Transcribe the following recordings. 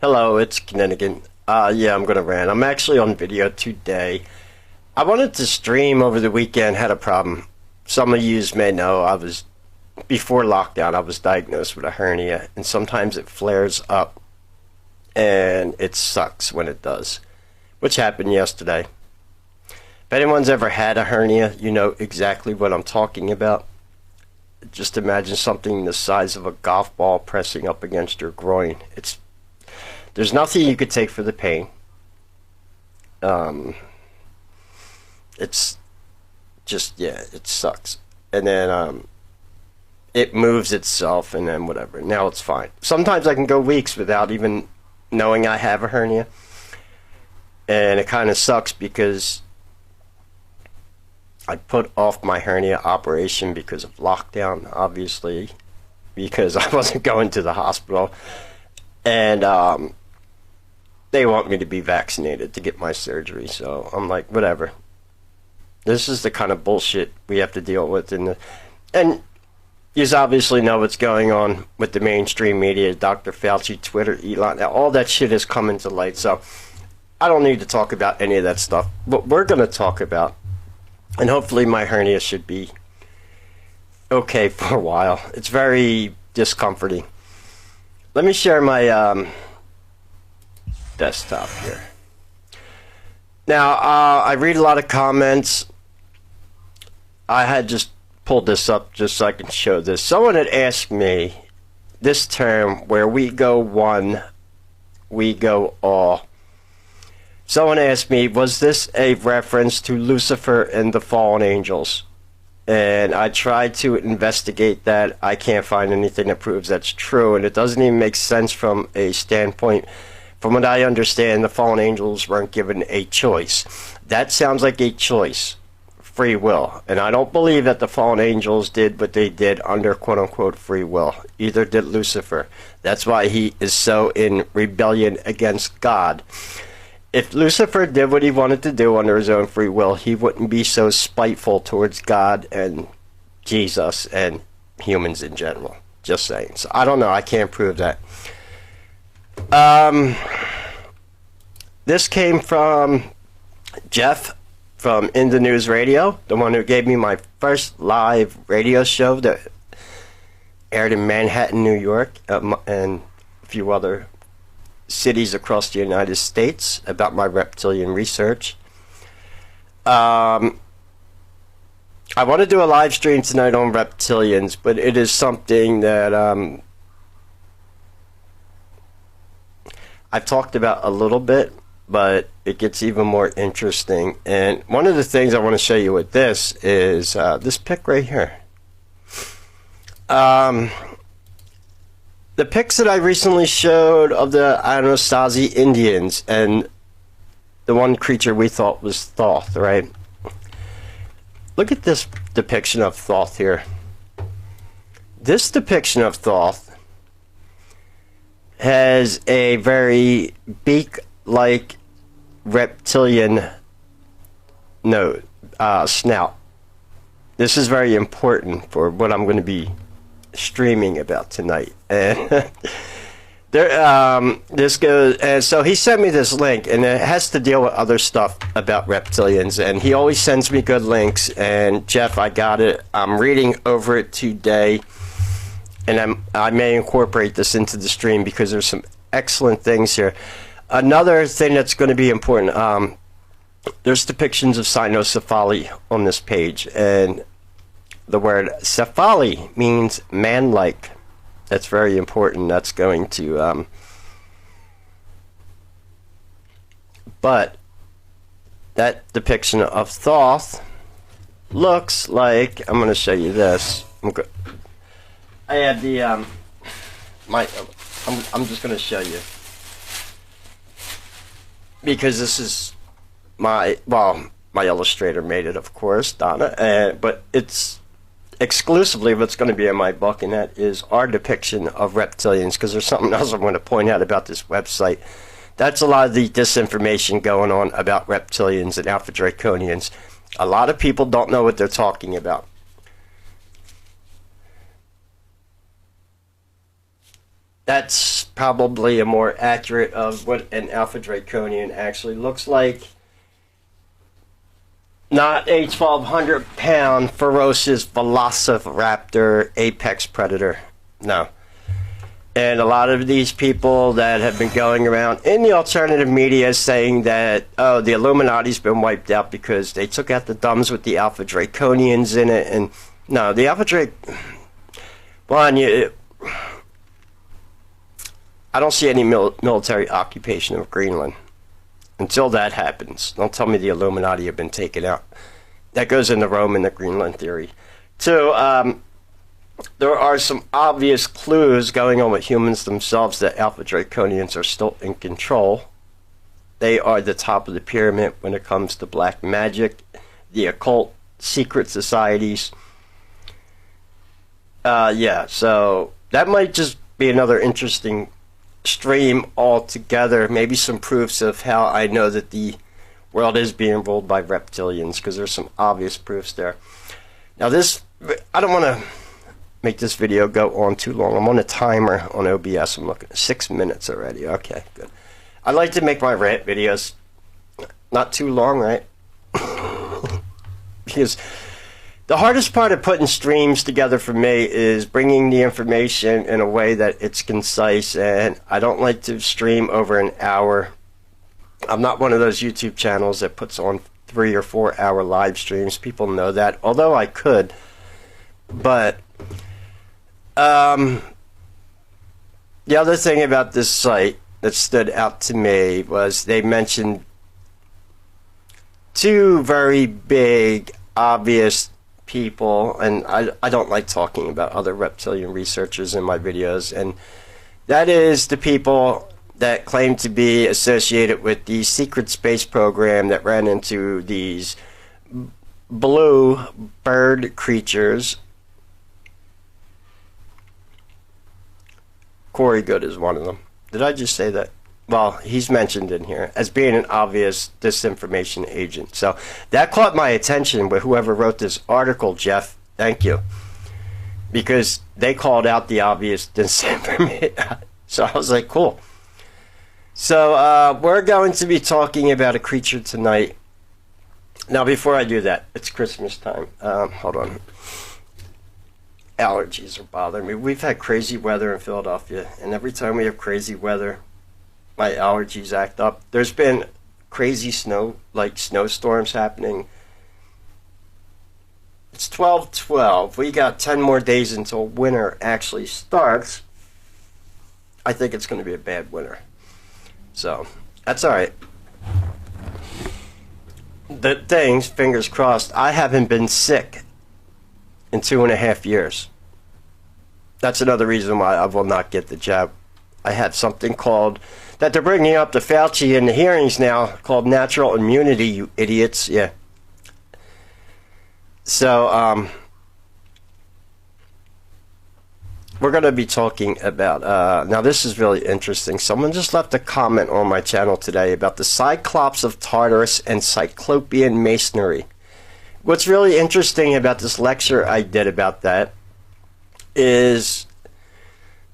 Hello, it's Kinninigan. Yeah, I'm gonna rant. I'm actually on video today. I wanted to stream over the weekend, had a problem. Some of you may know before lockdown, I was diagnosed with a hernia, and sometimes it flares up, and it sucks when it does, which happened yesterday. If anyone's ever had a hernia, you know exactly what I'm talking about. Just imagine something the size of a golf ball pressing up against your groin. There's nothing you could take for the pain. It's just, yeah, it sucks. And then it moves itself, and then whatever. Now it's fine. Sometimes I can go weeks without even knowing I have a hernia. And it kind of sucks because I put off my hernia operation because of lockdown, obviously, because I wasn't going to the hospital. And they want me to be vaccinated to get my surgery, so I'm like, whatever. This is the kind of bullshit we have to deal with. And you obviously know what's going on with the mainstream media, Dr. Fauci, Twitter, Elon. Now, all that shit has come into light, so I don't need to talk about any of that stuff. What we're going to talk about, and hopefully my hernia should be okay for a while. It's very discomforting. Let me share my desktop here. Now, I read a lot of comments. I had just pulled this up just so I can show this. Someone had asked me this term where we go one, we go all. Someone asked me, was this a reference to Lucifer and the fallen angels? And I tried to investigate that. I can't find anything that proves that's true, and it doesn't even make sense from a standpoint. From what I understand, the fallen angels weren't given a choice. That sounds like a choice, free will. And I don't believe that the fallen angels did what they did under quote-unquote free will. Either did Lucifer. That's why he is so in rebellion against God. If Lucifer did what he wanted to do under his own free will, he wouldn't be so spiteful towards God and Jesus and humans in general. Just saying. So I don't know. I can't prove that. This came from Jeff from In the News Radio, the one who gave me my first live radio show that aired in Manhattan, New York, and a few other cities across the United States about my reptilian research. I want to do a live stream tonight on reptilians, but it is something that I've talked about a little bit, but it gets even more interesting. And one of the things I want to show you with this is this pic right here. The pics that I recently showed of the Anasazi Indians and the one creature we thought was Thoth, right? Look at this depiction of Thoth here. This depiction of Thoth has a very beak-like reptilian snout. This is very important for what I'm going to be streaming about tonight. And this goes, and so he sent me this link, and it has to deal with other stuff about reptilians, and he always sends me good links. And Jeff, I got it. I'm reading over it today, and I may incorporate this into the stream because there's some excellent things here. Another thing that's going to be important, there's depictions of cynocephaly on this page, and the word cephaly means man-like. That's very important. That's going to but that depiction of Thoth looks like, I'm going to show you this. I have the I'm just going to show you because this is my illustrator made it, of course, Donna, but it's exclusively what's going to be in my book, and that is our depiction of reptilians, because there's something else I want to point out about this website. That's a lot of the disinformation going on about reptilians and alpha draconians. A lot of people don't know what they're talking about. That's probably a more accurate of what an Alpha Draconian actually looks like. Not a 1,200-pound ferocious velociraptor apex predator. No. And a lot of these people that have been going around in the alternative media saying that, oh, the Illuminati's been wiped out because they took out the dumbs with the Alpha Draconians in it. And no, the Alpha Drac... One, I don't see any military occupation of Greenland. Until that happens. Don't tell me the Illuminati have been taken out. That goes into Rome and the Greenland theory. Two, there are some obvious clues going on with humans themselves that Alpha Draconians are still in control. They are the top of the pyramid when it comes to black magic, the occult, secret societies. Yeah, so that might just be another interesting stream altogether. Maybe some proofs of how I know that the world is being ruled by reptilians, because there's some obvious proofs there. Now this, I don't want to make this video go on too long. I'm on a timer on OBS. I'm looking at 6 minutes already. Okay, good. I like to make my rant videos not too long, right? Because the hardest part of putting streams together for me is bringing the information in a way that it's concise, and I don't like to stream over an hour. I'm not one of those YouTube channels that puts on 3 or 4 hour live streams. People know that, although I could. But the other thing about this site that stood out to me was they mentioned 2 very big, obvious people, and I don't like talking about other reptilian researchers in my videos, and that is the people that claim to be associated with the secret space program that ran into these blue bird creatures. Corey Good is one of them. Did I just say that? Well, he's mentioned in here as being an obvious disinformation agent. So that caught my attention with whoever wrote this article, Jeff. Thank you. Because they called out the obvious disinformation. So I was like, cool. So we're going to be talking about a creature tonight. Now, before I do that, it's Christmas time. Hold on. Allergies are bothering me. We've had crazy weather in Philadelphia, and every time we have crazy weather, my allergies act up. There's been crazy snow, like snowstorms happening. It's 12/12. We got 10 more days until winter actually starts. I think it's going to be a bad winter. So, that's alright. The things, fingers crossed, I haven't been sick in 2.5 years. That's another reason why I will not get the jab. I have something called, that they're bringing up to Fauci in the hearings now, called natural immunity, you idiots. Yeah. So, we're going to be talking about, now this is really interesting. Someone just left a comment on my channel today about the Cyclops of Tartarus and Cyclopean masonry. What's really interesting about this lecture I did about that is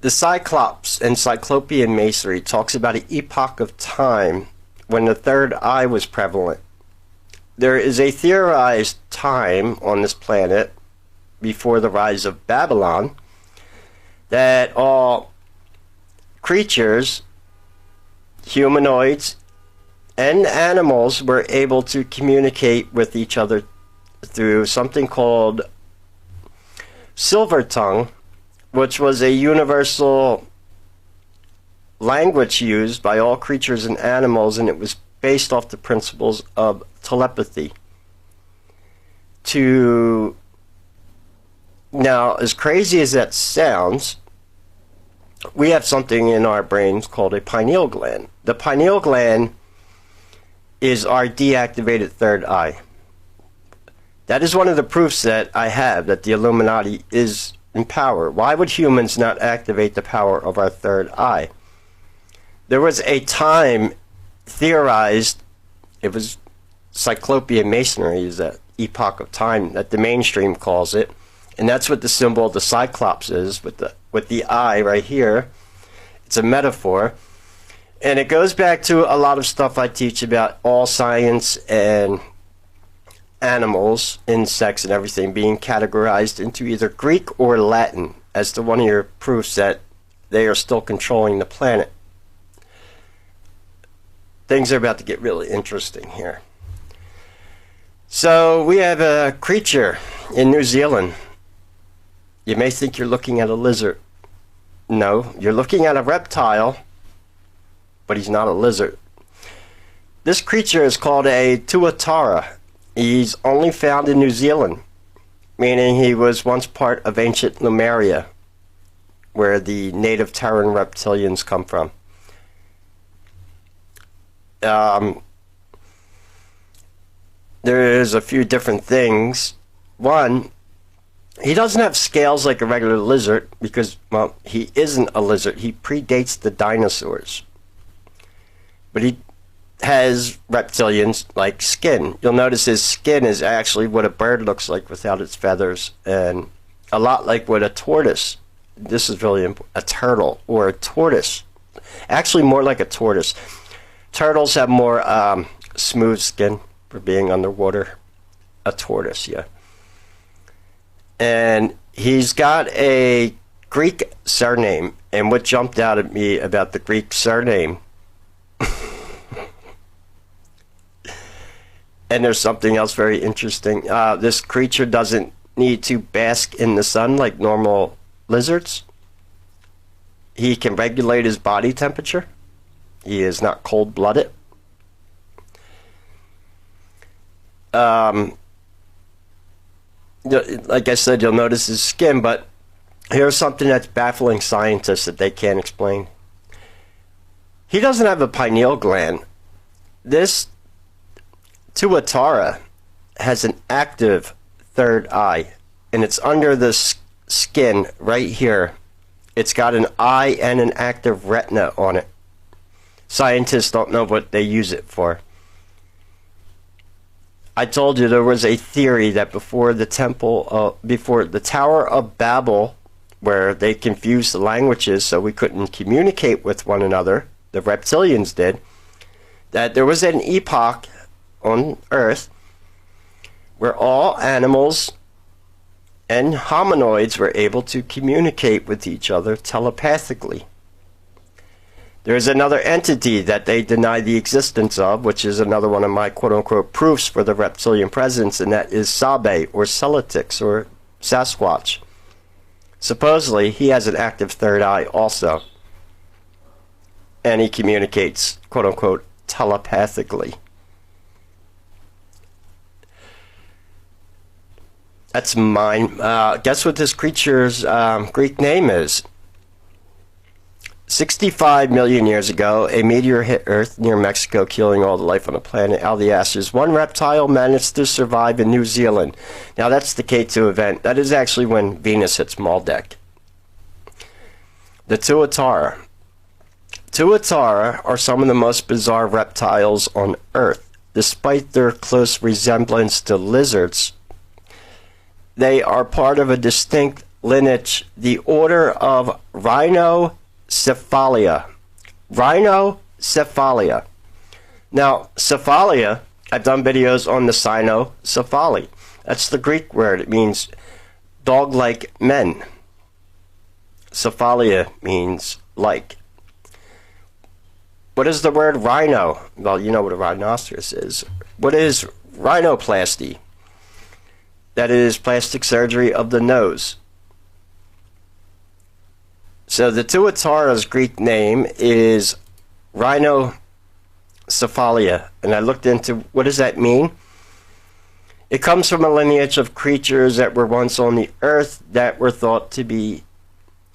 the Cyclops and Cyclopean masonry talks about an epoch of time when the third eye was prevalent. There is a theorized time on this planet before the rise of Babylon that all creatures, humanoids, and animals were able to communicate with each other through something called silver tongue, which was a universal language used by all creatures and animals, and it was based off the principles of telepathy. Now, as crazy as that sounds, we have something in our brains called a pineal gland. The pineal gland is our deactivated third eye. That is one of the proofs that I have that the Illuminati is in power. Why would humans not activate the power of our third eye? There was a time theorized, it was Cyclopean masonry, is that epoch of time that the mainstream calls it, and that's what the symbol of the Cyclops is, with the eye right here. It's a metaphor. And it goes back to a lot of stuff I teach about all science and animals, insects, and everything being categorized into either Greek or Latin as to one of your proofs that they are still controlling the planet. Things are about to get really interesting here. So we have a creature in New Zealand. You may think you're looking at a lizard. No, you're looking at a reptile, but he's not a lizard. This creature is called a Tuatara. He's only found in New Zealand, meaning he was once part of ancient Lemuria, where the native Terran Reptilians come from. There's a few different things. One, he doesn't have scales like a regular lizard because, well, he isn't a lizard. He predates the dinosaurs. But he has reptilian-like skin. You'll notice his skin is actually what a bird looks like without its feathers, and a lot like what a tortoise, this is really important, a turtle or a tortoise. Actually more like a tortoise. Turtles have more smooth skin for being underwater. A tortoise, yeah. And he's got a Greek surname, and what jumped out at me about the Greek surname, and there's something else very interesting. This creature doesn't need to bask in the sun like normal lizards. He can regulate his body temperature. He is not cold-blooded. Like I said, you'll notice his skin, but here's something that's baffling scientists that they can't explain. He doesn't have a pineal gland. This Tuatara has an active third eye, and it's under the skin right here. It's got an eye and an active retina on it. Scientists don't know what they use it for. I told you there was a theory that before the Tower of Babel, where they confused the languages so we couldn't communicate with one another, the reptilians did, that there was an epoch on Earth where all animals and hominoids were able to communicate with each other telepathically. There's another entity that they deny the existence of, which is another one of my quote-unquote proofs for the reptilian presence, and that is Sabe, or Celatix, or Sasquatch. Supposedly, he has an active third eye also, and he communicates, quote-unquote, telepathically. That's mine. Guess what this creature's Greek name is? 65 million years ago, a meteor hit Earth near Mexico, killing all the life on the planet. Out of the ashes, one reptile managed to survive in New Zealand. Now, that's the K2 event. That is actually when Venus hits Maldek. The Tuatara. Tuatara are some of the most bizarre reptiles on Earth. Despite their close resemblance to lizards, they are part of a distinct lineage, the order of Rhinocephalia. Rhinocephalia. Now, cephalia, I've done videos on the cynocephaly. That's the Greek word. It means dog-like men. Cephalia means like. What is the word rhino? Well, you know what a rhinoceros is. What is rhinoplasty? That is plastic surgery of the nose. So the Tuatara's Greek name is Rhinocephalia, and I looked into what does that mean. It comes from a lineage of creatures that were once on the earth that were thought to be,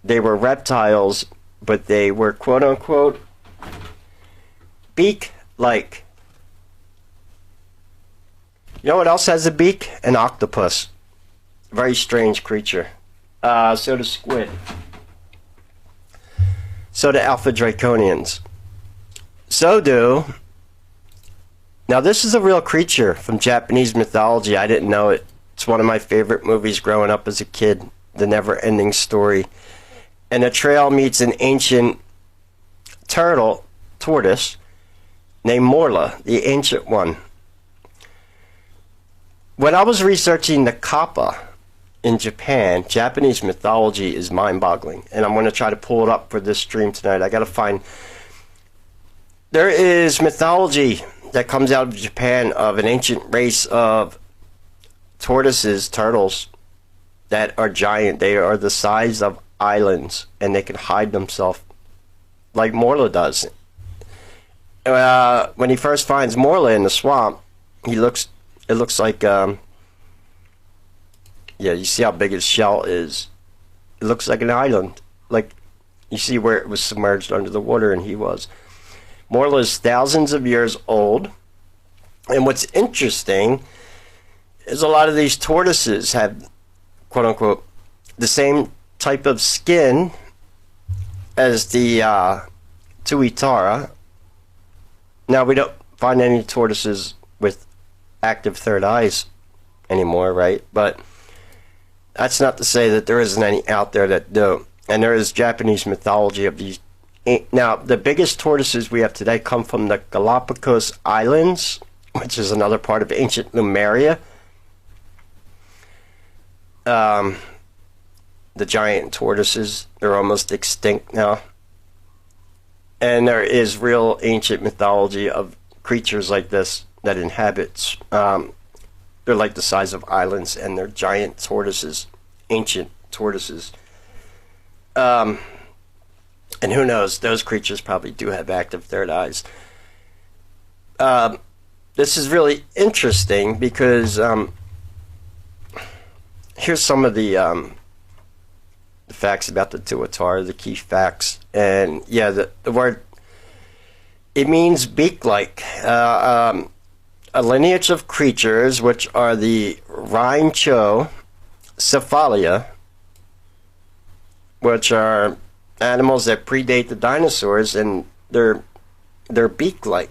they were reptiles, but they were quote-unquote beak-like. You know what else has a beak? An octopus. Very strange creature. So does squid. So do alpha draconians. So do... Now this is a real creature from Japanese mythology. I didn't know it. It's one of my favorite movies growing up as a kid. The Never-Ending Story. And a trail meets an ancient tortoise named Morla, the ancient one. When I was researching the kappa in Japan, Japanese mythology is mind-boggling, and I'm going to try to pull it up for this stream tonight. I got to find... There is mythology that comes out of Japan of an ancient race of tortoises, turtles, that are giant. They are the size of islands, and they can hide themselves like Morla does. When he first finds Morla in the swamp, it looks like, yeah, you see how big his shell is. It looks like an island. Like, you see where it was submerged under the water, and he was. Morla is thousands of years old. And what's interesting is a lot of these tortoises have, quote unquote, the same type of skin as the Tuatara. Now, we don't find any tortoises with active third eyes anymore, right? But that's not to say that there isn't any out there that do. And there is Japanese mythology of these. Now, the biggest tortoises we have today come from the Galapagos Islands, which is another part of ancient Lemuria. The giant tortoises, they're almost extinct now. And there is real ancient mythology of creatures like this that inhabits. They're like the size of islands, and they're giant tortoises, ancient tortoises. And who knows, those creatures probably do have active third eyes. This is really interesting because here's some of the facts about the Tuatara, the key facts. And yeah, the word, it means beak-like. A lineage of creatures which are the Rhynchocephalia, which are animals that predate the dinosaurs, and they're beak-like.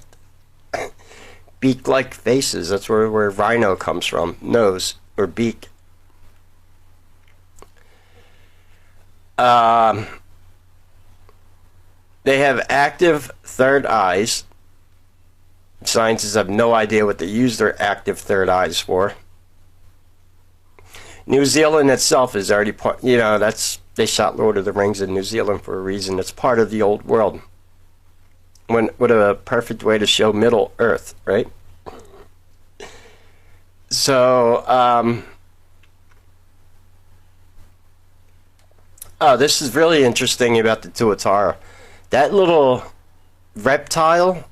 Beak-like faces. That's where rhino comes from. Nose or beak. They have active third eyes. Scientists have no idea what they use their active third eyes for. New Zealand itself is already part, you know, they shot Lord of the Rings in New Zealand for a reason. It's part of the old world. What a perfect way to show Middle Earth, right? So, oh, this is really interesting about the Tuatara. That little reptile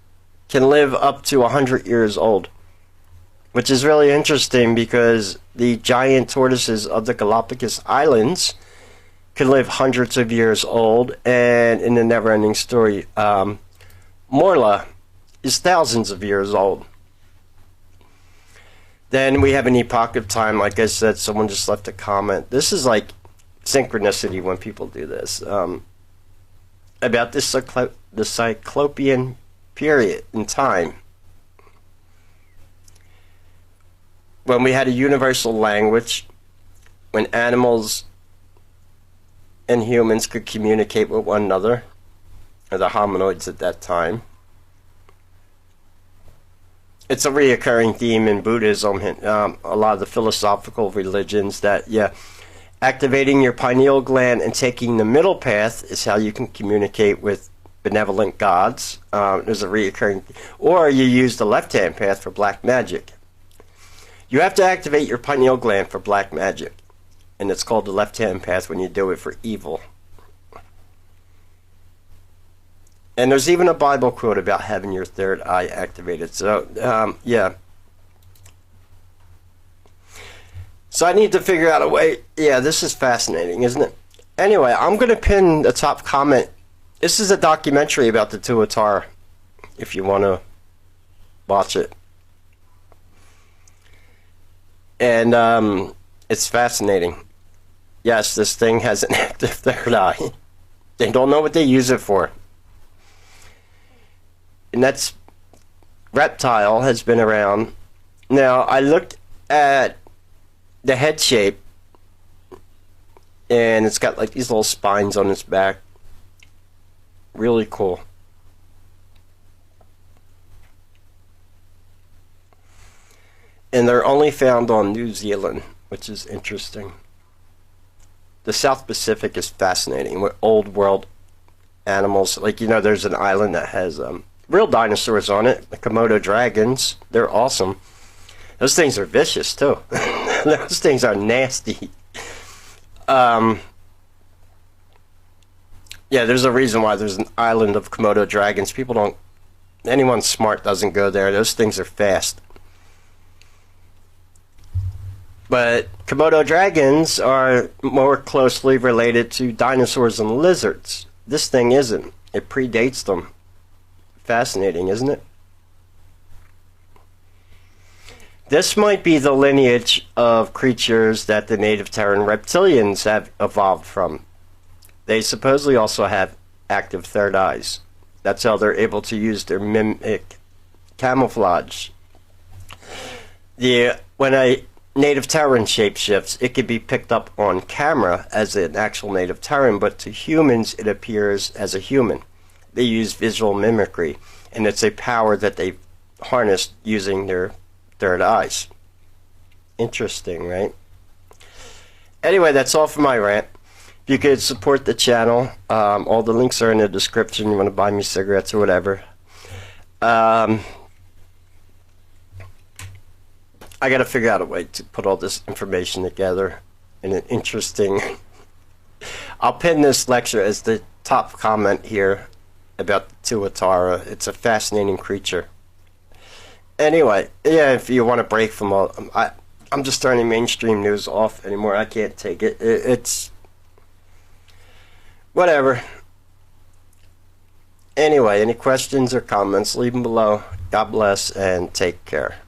can live up to 100 years old, which is really interesting because the giant tortoises of the Galapagos Islands can live hundreds of years old, and in the never-ending story, Morla is thousands of years old. Then we have an epoch of time. Like I said, someone just left a comment. This is like synchronicity when people do this. About this the Cyclopean period in time, when we had a universal language, when animals and humans could communicate with one another, or the hominoids at that time. It's a reoccurring theme in Buddhism, a lot of the philosophical religions, that, yeah, activating your pineal gland and taking the middle path is how you can communicate with benevolent gods. There's a reoccurring, or you use the left-hand path for black magic. You have to activate your pineal gland for black magic, and it's called the left-hand path when you do it for evil. And there's even a Bible quote about having your third eye activated. So, yeah. So I need to figure out a way. Yeah, this is fascinating, isn't it? Anyway, I'm going to pin the top comment. This is a documentary about the Tuatara, if you want to watch it. And it's fascinating. Yes, this thing has an active third eye. They don't know what they use it for. And that's, reptile has been around. Now, I looked at the head shape, and it's got like these little spines on its back. Really cool. And they're only found on New Zealand, which is interesting. The South Pacific is fascinating with old world animals. Like, you know, there's an island that has real dinosaurs on it, the Komodo dragons. They're awesome. Those things are vicious too. Those things are nasty. Yeah, there's a reason why there's an island of Komodo dragons. People don't, anyone smart doesn't go there. Those things are fast. But Komodo dragons are more closely related to dinosaurs and lizards. This thing isn't. It predates them. Fascinating, isn't it? This might be the lineage of creatures that the native Terran Reptilians have evolved from. They supposedly also have active third eyes. That's how they're able to use their mimic camouflage. When a native Terran shapeshifts, it can be picked up on camera as an actual native Terran, but to humans it appears as a human. They use visual mimicry, and it's a power that they harnessed using their third eyes. Interesting, right? Anyway, that's all for my rant. If you could support the channel, all the links are in the description. You want to buy me cigarettes or whatever. I got to figure out a way to put all this information together in an interesting... I'll pin this lecture as the top comment here about the Tuatara. It's a fascinating creature. Anyway, yeah, if you want to break from all... I'm just turning mainstream news off anymore. I can't take it. It's... whatever. Anyway, any questions or comments, leave them below. God bless and take care.